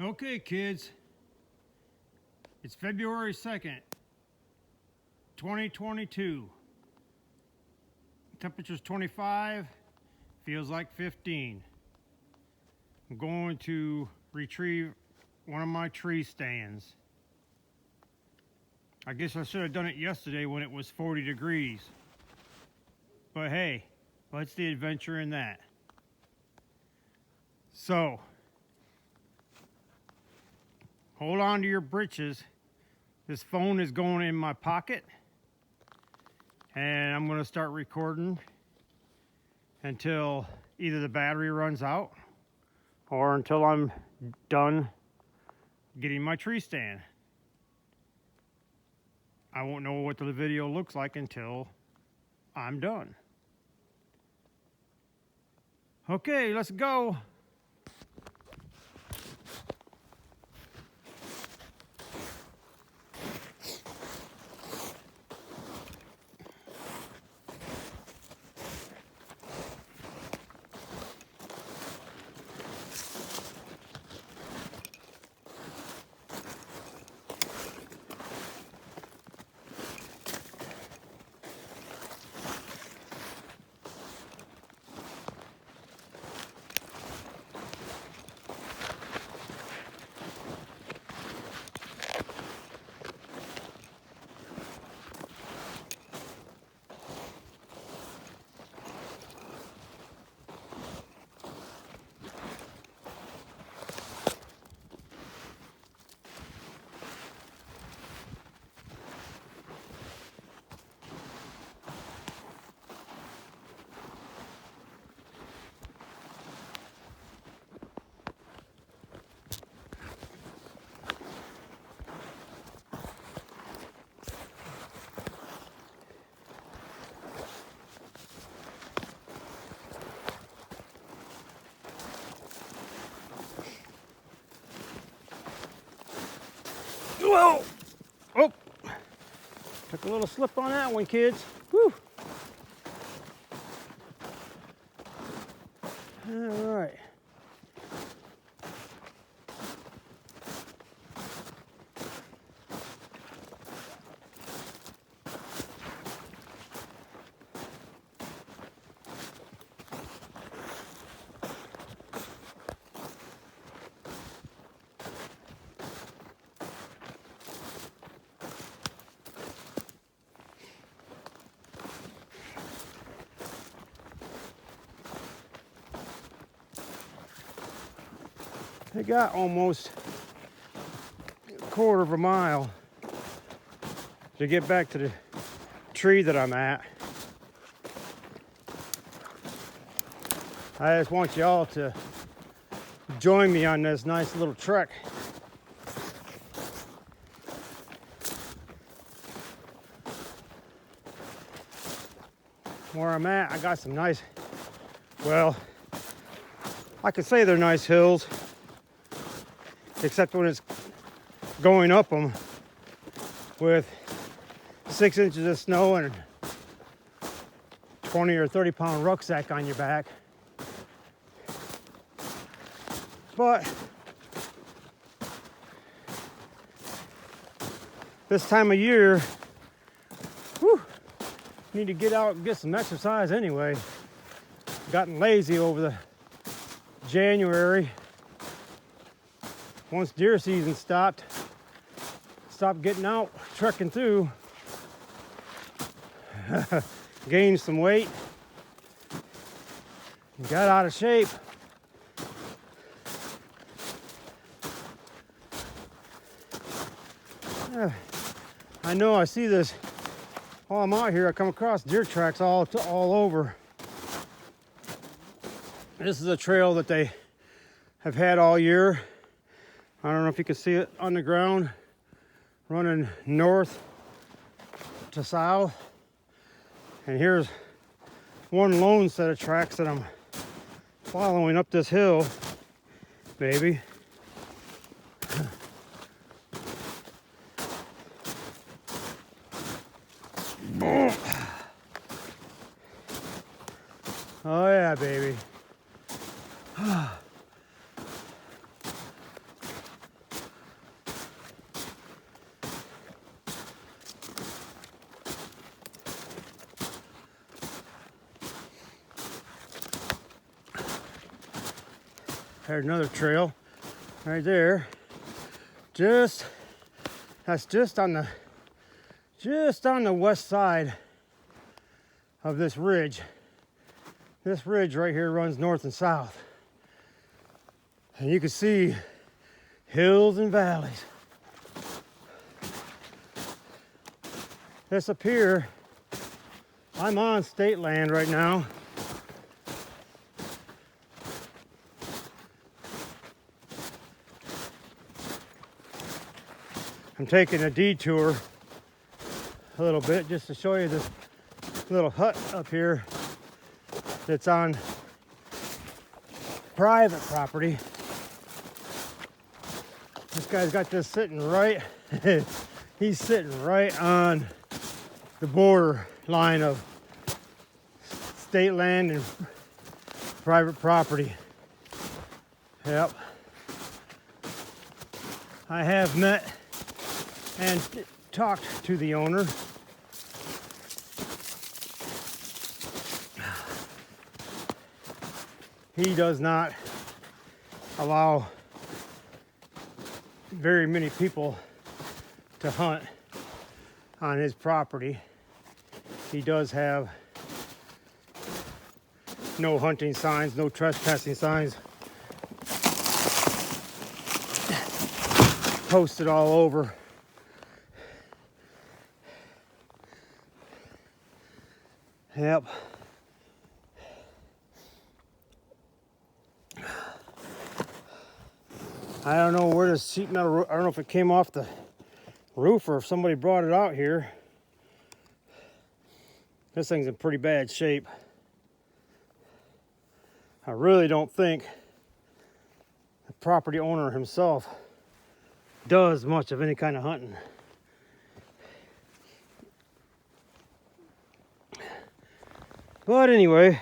Okay, kids, it's February 2nd, 2022. Temperature's 25, feels like 15. I'm going to retrieve one of my tree stands. I guess I should have done it yesterday when it was 40 degrees. But hey, what's the adventure in that? So, hold on to your britches. This phone is going in my pocket, and I'm going to start recording until either the battery runs out or until I'm done getting my tree stand. I won't know what the video looks like until I'm done. Okay, let's go. Whoa! Oh! Took a little slip on that one, kids. Whew! All right. I got almost a quarter of a mile to get back to the tree that I'm at. I just want y'all to join me on this nice little trek. Where I'm at, I got some nice, well, I could say they're nice hills, except when it's going up them with 6 inches of snow and 20 or 30 pound rucksack on your back. But this time of year, whew, need to get out and get some exercise anyway. Gotten lazy over the January. Once deer season stopped getting out, trekking through, gained some weight, got out of shape. I know I see this while I'm out here. I come across deer tracks all over. This is a trail that they have had all year. I don't know if you can see it on the ground, running north to south. And here's one lone set of tracks that I'm following up this hill, maybe. Oh yeah, baby. There's another trail right there. That's just on the west side of this ridge. This ridge right here runs north and south. And you can see hills and valleys. This up here, I'm on state land right now. I'm taking a detour a little bit just to show you this little hut up here that's on private property. This guy's got this sitting right, he's sitting right on the border line of state land and private property. Yep. I have met and talked to the owner. He does not allow very many people to hunt on his property. He does have no hunting signs, no trespassing signs posted all over. Yep. I don't know where this sheet metal, I don't know if it came off the roof or if somebody brought it out here. This thing's in pretty bad shape. I really don't think the property owner himself does much of any kind of hunting. But anyway,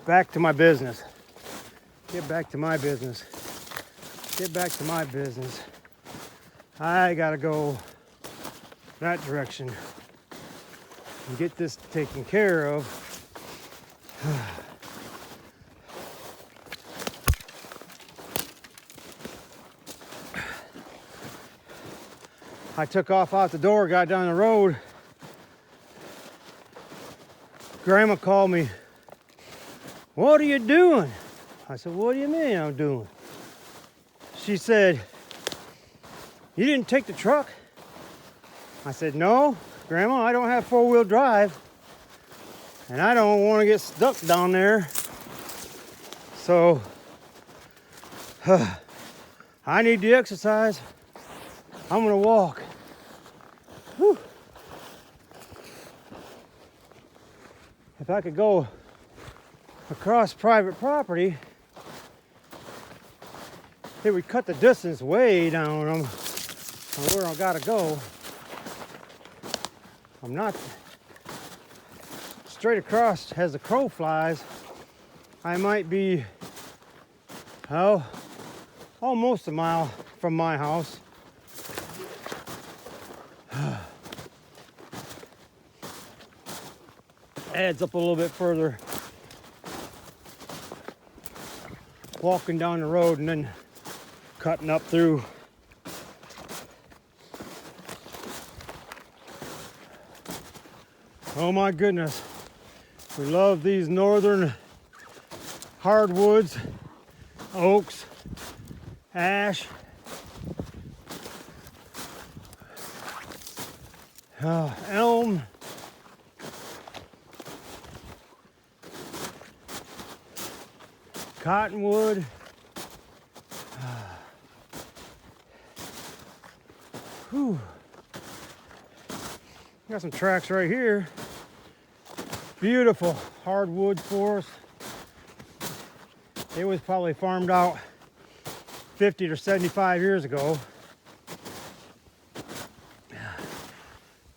back to my business. Get back to my business. Get back to my business. I gotta go that direction and get this taken care of. I took off out the door, got down the road. Grandma called me. "What are you doing?" I said, "What do you mean I'm doing?" She said, "You didn't take the truck?" I said, "No, Grandma, I don't have four-wheel drive. And I don't want to get stuck down there. So, I need to exercise. I'm going to walk." Whew. If I could go across private property, it would cut the distance way down on where I gotta go. I'm not straight across as the crow flies. I might be, almost a mile from my house. Adds up a little bit further. Walking down the road and then cutting up through. Oh my goodness. We love these northern hardwoods, oaks, ash, elm. cottonwood. Whew. Got some tracks right here. Beautiful hardwood forest. It was probably farmed out 50 to 75 years ago.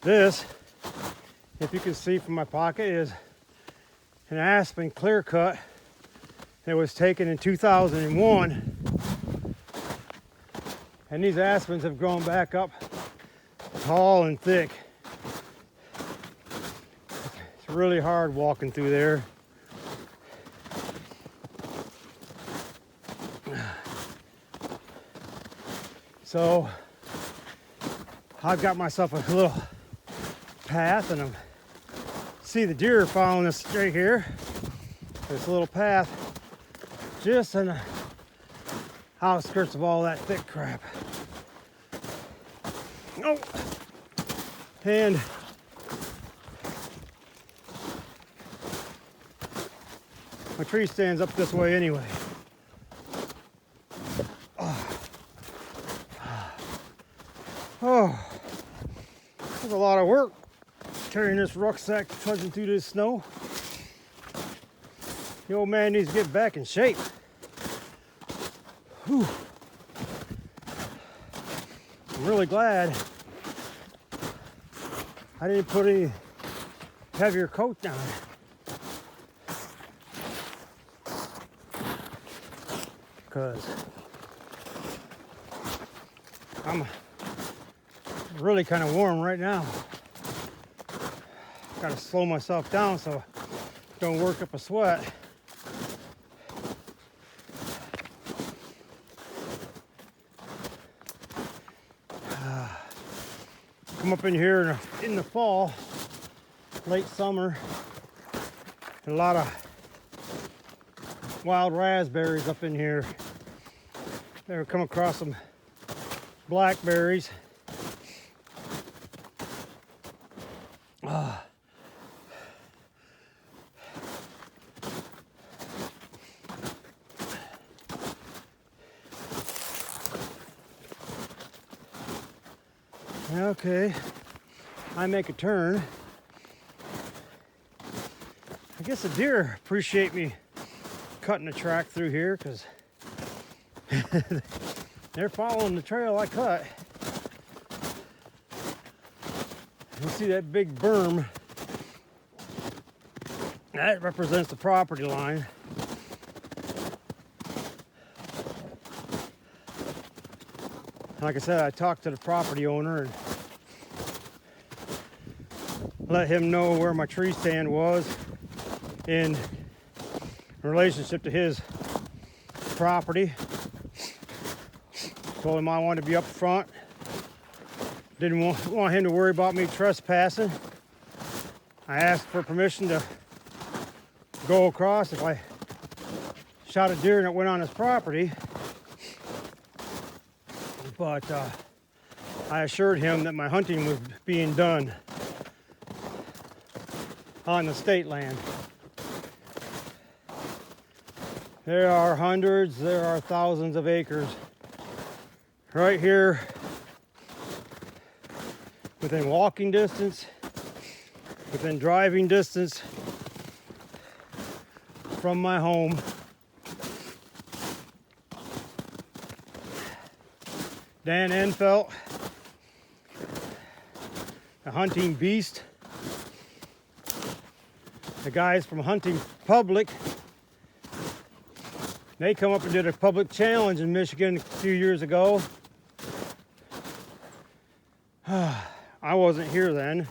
This, if you can see from my pocket, is an aspen clear cut that was taken in 2001. And these aspens have grown back up tall and thick. It's really hard walking through there. So I've got myself a little path, and I'm see the deer following us straight here. This little path just in the outskirts of all that thick crap. Oh, and my tree stands up this way anyway. Oh, there's a lot of work carrying this rucksack, trudging through this snow. The old man needs to get back in shape. Whew. I'm really glad I didn't put any heavier coat down. Because I'm really kind of warm right now. Got to slow myself down so I don't work up a sweat. Come up in here in the fall, late summer, and a lot of wild raspberries up in here. Never come across some blackberries. Okay, I make a turn. I guess the deer appreciate me cutting the track through here because they're following the trail I cut. You see that big berm? That represents the property line. Like I said, I talked to the property owner and let him know where my tree stand was in relationship to his property. Told him I wanted to be up front. Didn't want him to worry about me trespassing. I asked for permission to go across if I shot a deer and it went on his property. But I assured him that my hunting was being done on the state land. There are hundreds, there are thousands of acres right here within walking distance, within driving distance from my home. Dan Enfelt, the hunting beast. The guys from Hunting Public, they come up and did a public challenge in Michigan a few years ago. I wasn't here then.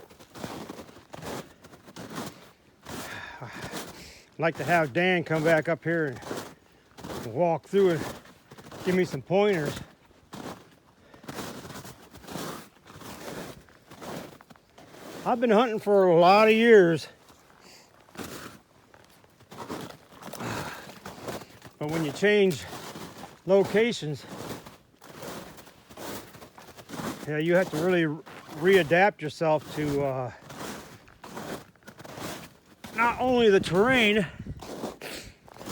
I'd like to have Dan come back up here and walk through and give me some pointers. I've been hunting for a lot of years. But when you change locations, yeah, you have to really readapt yourself to not only the terrain,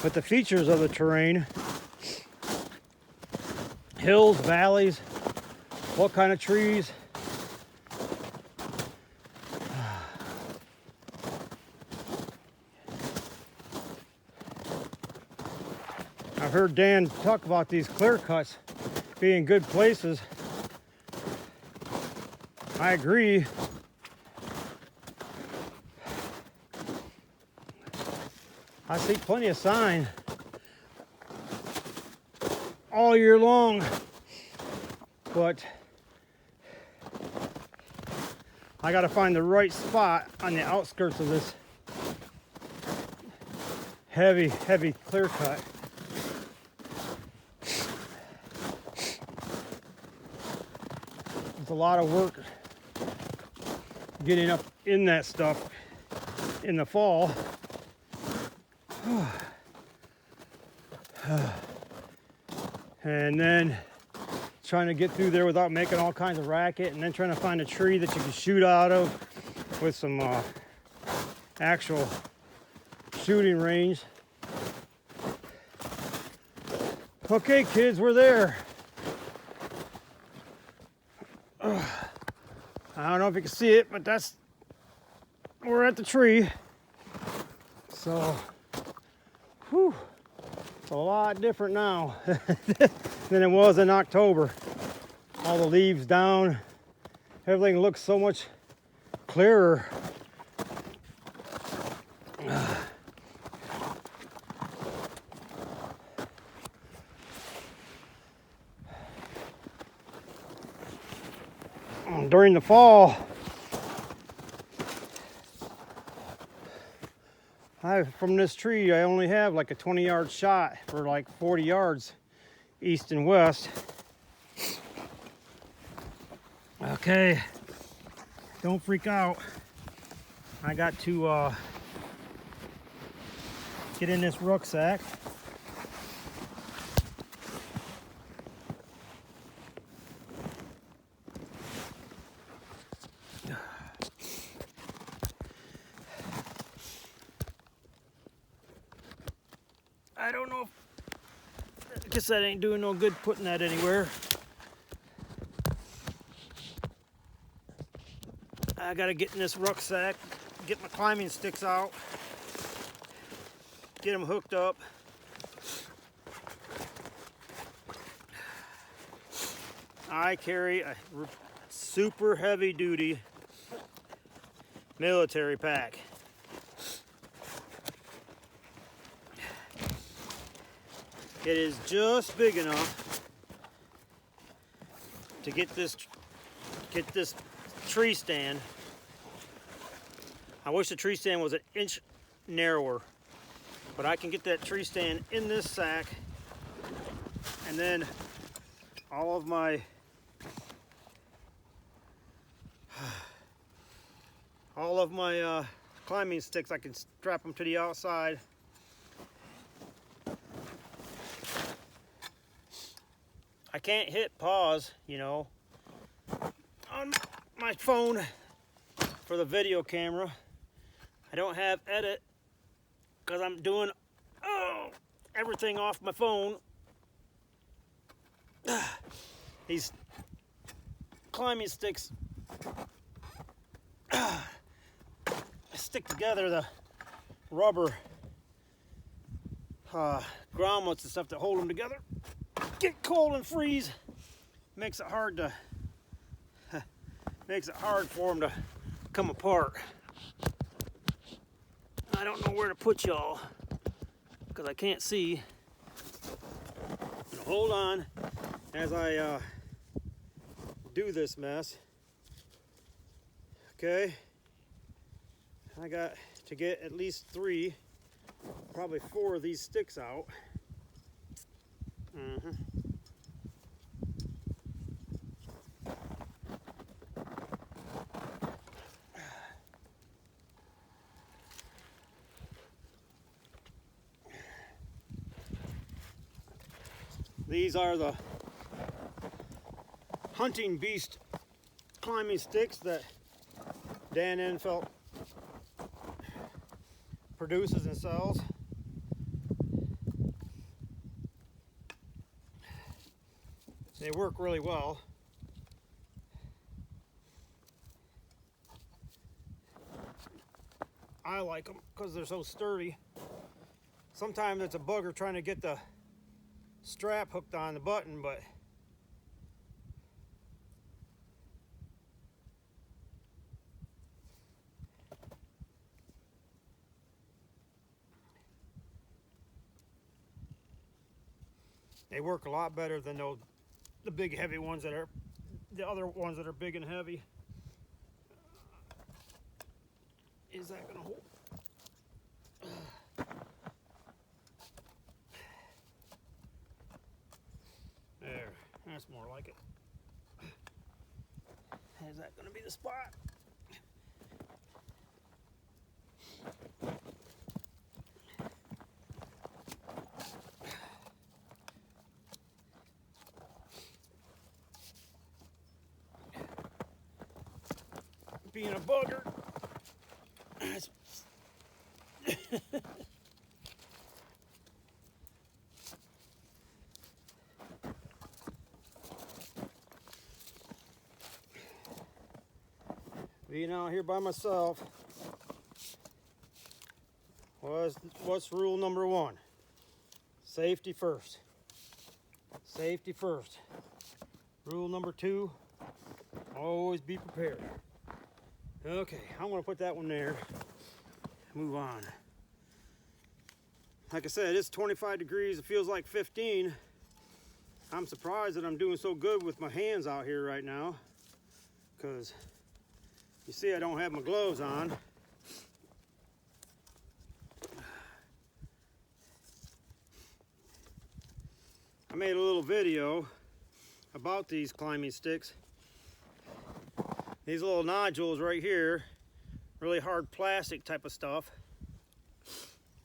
But the features of the terrain, hills, valleys, what kind of trees. I've heard Dan talk about these clear cuts being good places. I agree. I see plenty of sign all year long, but I got to find the right spot on the outskirts of this heavy clear cut. It's a lot of work getting up in that stuff in the fall. And then trying to get through there without making all kinds of racket, and then trying to find a tree that you can shoot out of with some actual shooting range. Okay, kids, we're there. I don't know if you can see it, but we're at the tree. So, whew, it's a lot different now than it was in October. All the leaves down, everything looks so much clearer. During the fall, from this tree, I only have like a 20-yard shot for like 40 yards east and west. Okay, don't freak out. I got to get in this rucksack. I don't know if, I guess that ain't doing no good putting that anywhere. I gotta get in this rucksack, get my climbing sticks out, get them hooked up. I carry a super heavy duty military pack. It is just big enough to get this tree stand. I wish the tree stand was an inch narrower, but I can get that tree stand in this sack, and then all of my climbing sticks, I can strap them to the outside. I can't hit pause, you know, on my phone for the video camera. I don't have edit because I'm doing everything off my phone. These climbing sticks stick together, the rubber grommets and stuff that hold them together. Get cold and freeze, makes it hard for them to come apart. I don't know where to put y'all because I can't see. Hold on as I do this mess. Okay, I got to get at least 3, probably 4 of these sticks out. These are the hunting beast climbing sticks that Dan Enfelt produces and sells. They work really well. I like them because they're so sturdy. Sometimes it's a bugger trying to get the strap hooked on the button, but they work a lot better than the big heavy ones that are the other ones that are big and heavy. Is that gonna hold? There, that's more like it. Is that gonna be the spot? Being a bugger. Being out here by myself, what's rule number one? Safety first. Safety first. Rule number two, always be prepared. Okay, I'm gonna put that one there. Move on. Like I said, it's 25 degrees. It feels like 15. I'm surprised that I'm doing so good with my hands out here right now, because you see I don't have my gloves on. I made a little video about these climbing sticks. These little nodules right here, really hard plastic type of stuff.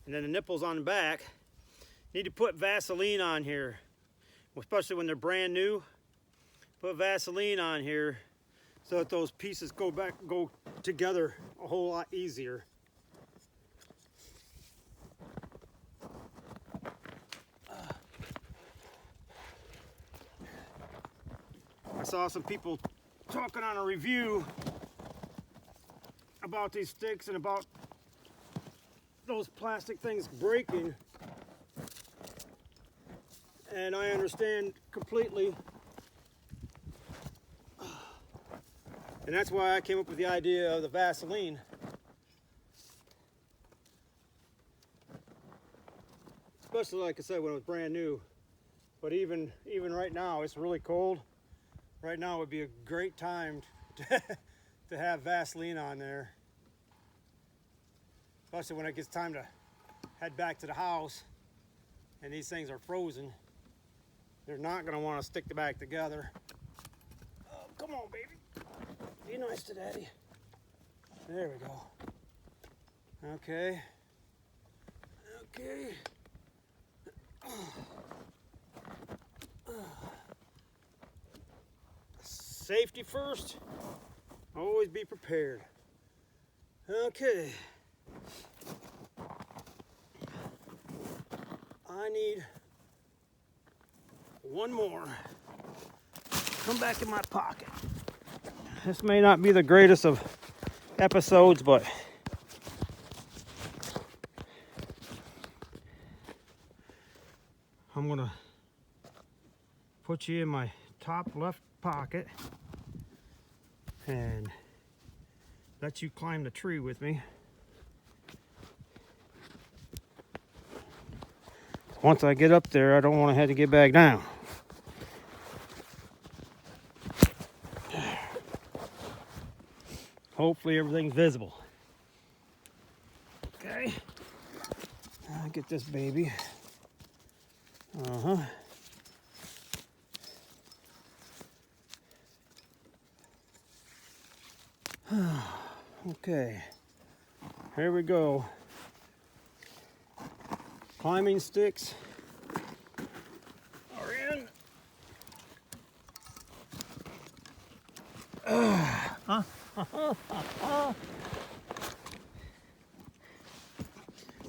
And then the nipples on the back. Need to put Vaseline on here, especially when they're brand new. Put Vaseline on here so that those pieces go together a whole lot easier. I saw some people talking on a review about these sticks and about those plastic things breaking, and I understand completely, and that's why I came up with the idea of the Vaseline. Especially, like I said, when it was brand new. But even right now, it's really cold. Right now would be a great time to have Vaseline on there. Especially when it gets time to head back to the house and these things are frozen. They're not going to want to stick back together. Oh, come on, baby. Be nice to Daddy. There we go. Okay. Okay. Safety first. Always be prepared. Okay. I need one more. Come back in my pocket. This may not be the greatest of episodes, but I'm gonna put you in my top left pocket and let you climb the tree with me. Once I get up there, I don't want to have to get back down. Hopefully everything's visible. Okay. I'll get this baby. Okay. Here we go. Climbing sticks are in.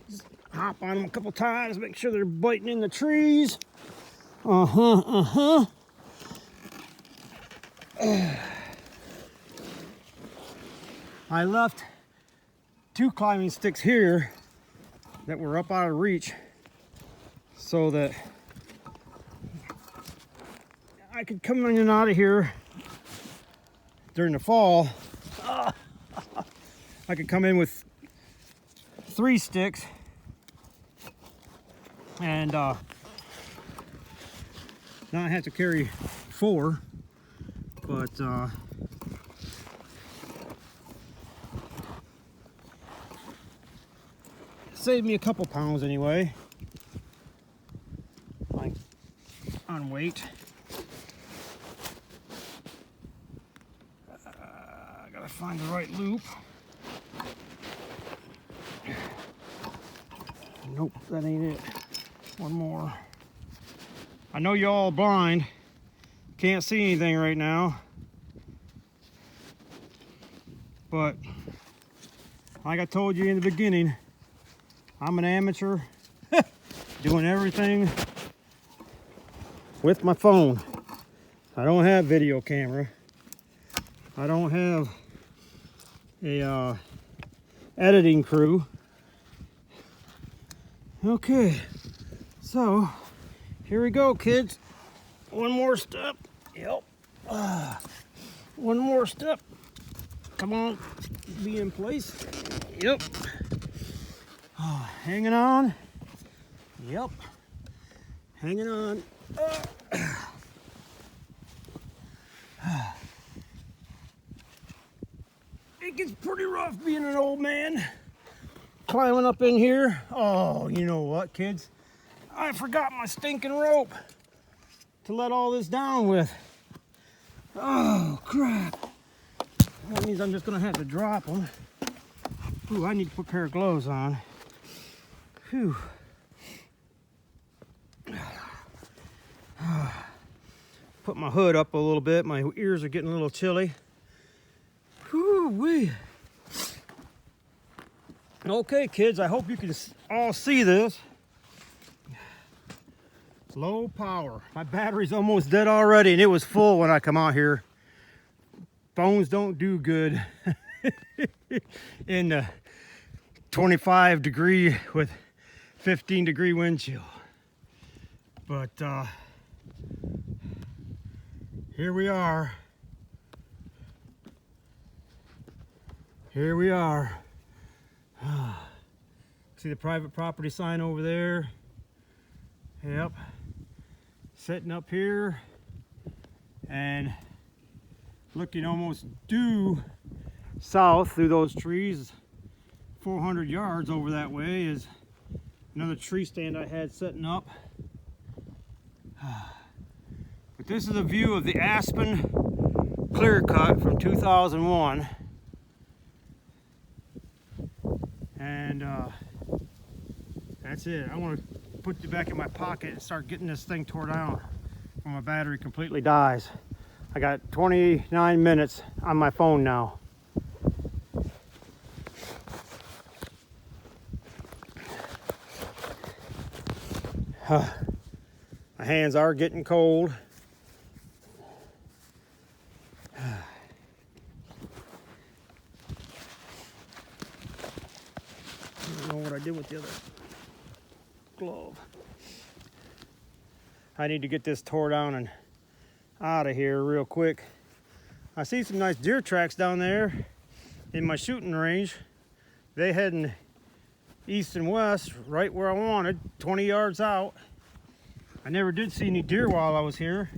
Just hop on them a couple times, make sure they're biting in the trees. I left 2 climbing sticks here that were up out of reach so that I could come in and out of here during the fall. I could come in with 3 sticks and not have to carry 4, but saved me a couple pounds anyway, like on weight. I gotta find the right loop. Nope, that ain't it. One more. I know y'all blind, can't see anything right now, but like I told you in the beginning, I'm an amateur doing everything with my phone. I don't have video camera. I don't have a editing crew. Okay, so here we go, kids. One more step. Yep. One more step. Come on, be in place. Yep. Hanging on. Yep. Hanging on. It gets pretty rough being an old man climbing up in here. Oh, you know what, kids? I forgot my stinking rope to let all this down with. Oh, crap. That means I'm just gonna have to drop them. Ooh, I need to put a pair of gloves on. Whew. Put my hood up a little bit. My ears are getting a little chilly. Whew-wee. Okay, kids, I hope you can all see this. Low power. My battery's almost dead already, and it was full when I come out here. Phones don't do good in the 25 degree with 15 degree wind chill. But here we are. Here we are. See the private property sign over there? Yep. Sitting up here and looking almost due south through those trees. 400 yards over that way is another tree stand I had setting up. But this is a view of the Aspen clear cut from 2001. And that's it. I want to put it back in my pocket and start getting this thing tore down when my battery completely dies. I got 29 minutes on my phone now. My hands are getting cold. I don't know what I did with the other glove. I need to get this tore down and out of here real quick. I see some nice deer tracks down there in my shooting range. They heading east and west, right where I wanted, 20 yards out. I never did see any deer while I was here.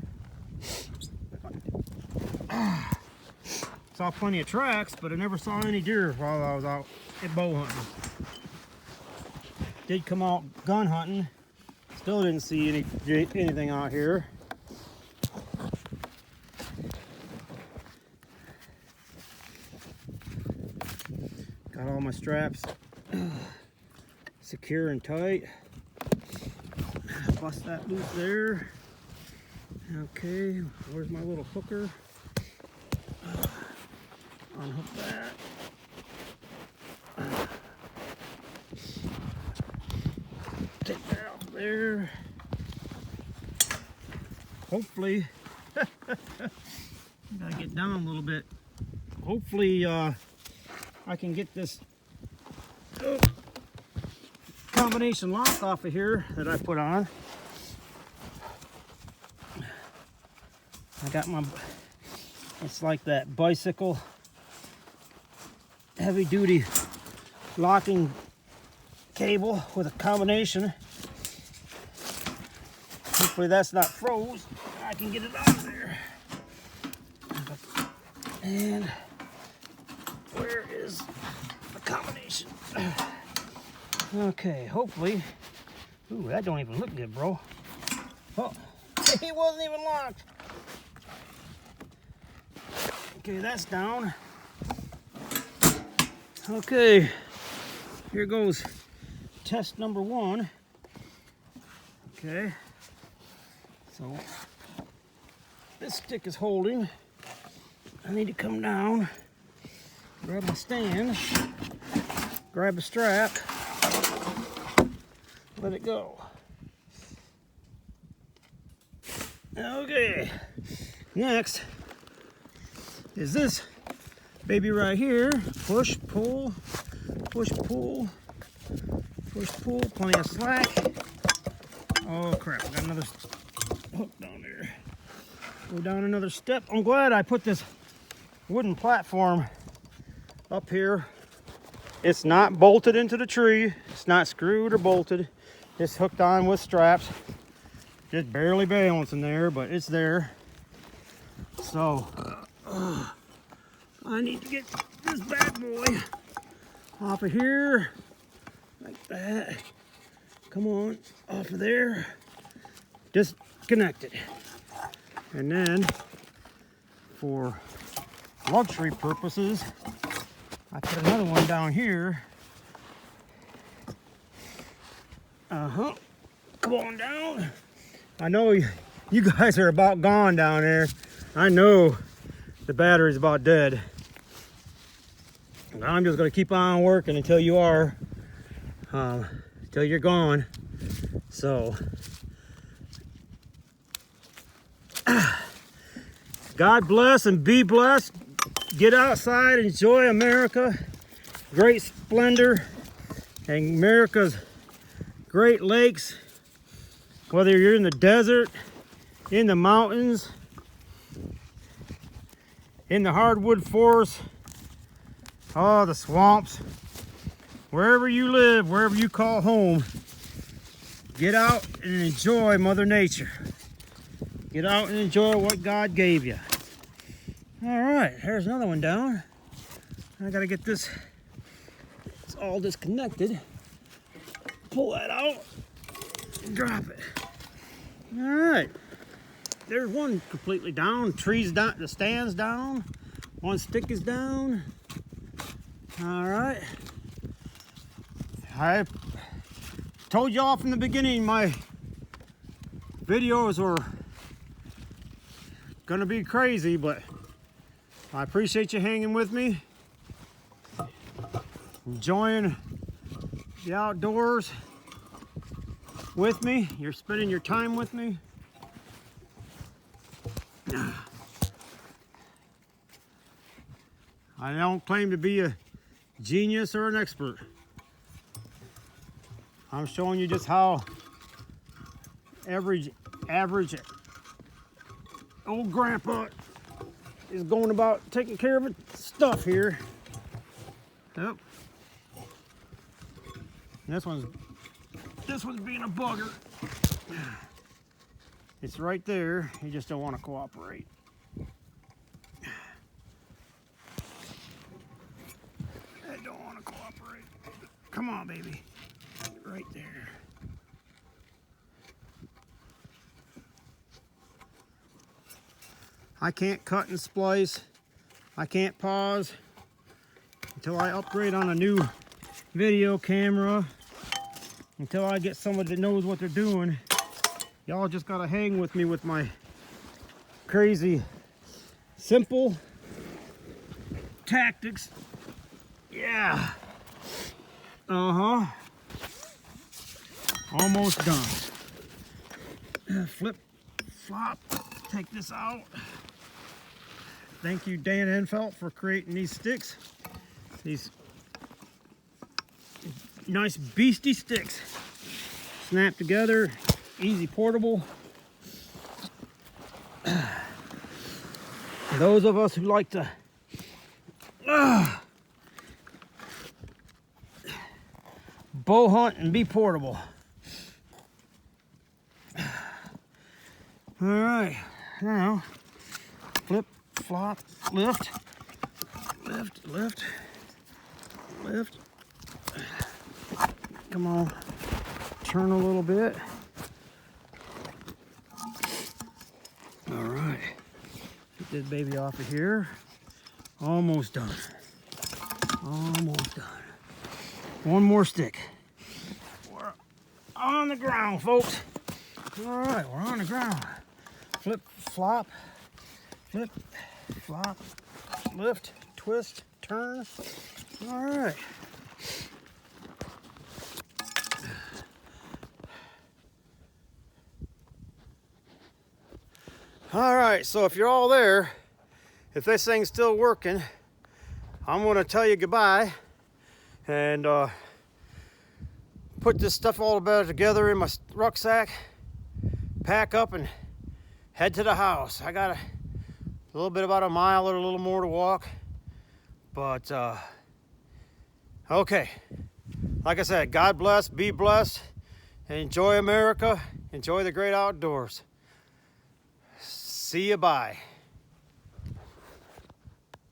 Saw plenty of tracks, but I never saw any deer while I was out at bow hunting. Did come out gun hunting. Still didn't see anything out here. Got all my straps secure and tight. Bust that loose there. Okay, where's my little hooker? Unhook that. Take that out there. Gotta get down a little bit. Hopefully I can get this combination lock off of here that I put on. I got my, it's like that bicycle heavy duty locking cable with a combination. Hopefully that's not froze. I can get it out of there. And where is the combination? Okay, hopefully. Ooh, that don't even look good, bro. Oh, he wasn't even locked. Okay, that's down. Okay, here goes test number 1. Okay, so this stick is holding. I need to come down, grab my stand, grab a strap, let it go. Okay, next is this baby right here. Push, pull, push, pull, push, pull, plenty of slack. Oh crap, I got another hook down there. Go down another step. I'm glad I put this wooden platform up here. It's not bolted into the tree. It's not screwed or bolted. It's hooked on with straps. Just barely balancing there, but it's there. So I need to get this bad boy off of here, like that. Come on, off of there. Disconnect it. And then, for luxury purposes, I put another one down here. Come on down. I know you guys are about gone down there. I know the battery's about dead. I'm just gonna keep on working until you are, until you're gone. So, God bless and be blessed. Get outside, enjoy America, great splendor, and America's Great Lakes. Whether you're in the desert, in the mountains, in the hardwood forest, oh, the swamps, wherever you live, wherever you call home, get out and enjoy Mother Nature. Get out and enjoy what God gave you. All right, here's another one down. I gotta get this, it's all disconnected. Pull that out and drop it. All right, there's one completely down. Trees down, the stand's down. One stick is down. All right. I told y'all from the beginning my videos were gonna be crazy, but I appreciate you hanging with me, enjoying the outdoors with me. You're spending your time with me. I don't claim to be a genius or an expert. I'm showing you just how average old grandpa is going about taking care of its stuff here. Yep. And this one's being a bugger. It's right there. You just don't want to cooperate. I don't want to cooperate. Come on, baby. Right there. I can't cut and splice. I can't pause until I upgrade on a new video camera, until I get somebody that knows what they're doing. Y'all just gotta hang with me with my crazy, simple tactics. Yeah. Almost done. Flip, flop, take this out. Thank you, Dan Enfelt, for creating these sticks. These nice beastie sticks. Snap together, easy portable. Those of us who like to bow hunt and be portable. All right, now flip, flop, lift, lift, lift, lift. Come on, turn a little bit. All right, get this baby off of here. Almost done. Almost done. One more stick. We're on the ground, folks. All right, we're on the ground. Flip, flop, flip, flop, lift, twist, turn. All right. All right, so if you're all there, if this thing's still working, I'm gonna tell you goodbye and put this stuff all together in my rucksack, pack up and head to the house. I got a little bit, about a mile or a little more to walk, but okay. Like I said, God bless, be blessed, enjoy America, enjoy the great outdoors. See you, bye.